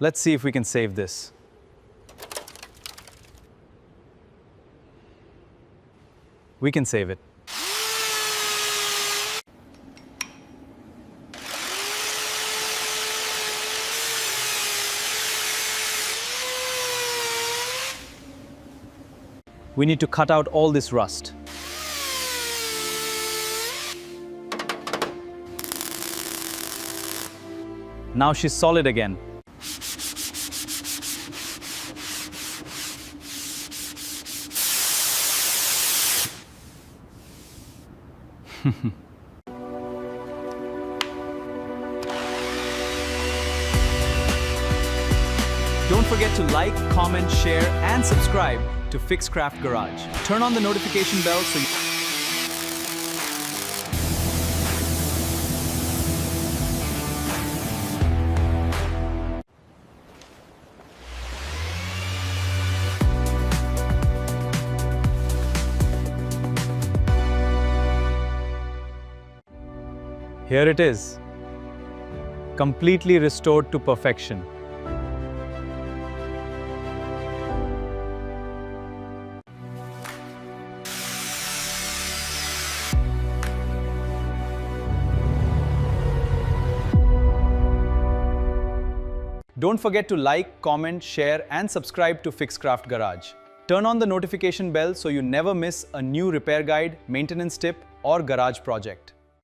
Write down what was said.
Let's see if we can save this. We can save it. We need to cut out all this rust. Now she's solid again. Don't forget to like, comment, share, and subscribe to Fixcraft Garage. Turn on the notification bell so you... Here it is, completely restored to perfection. Don't forget to like, comment, share, and subscribe to Fixcraft Garage. Turn on the notification bell so you never miss a new repair guide, maintenance tip, or garage project.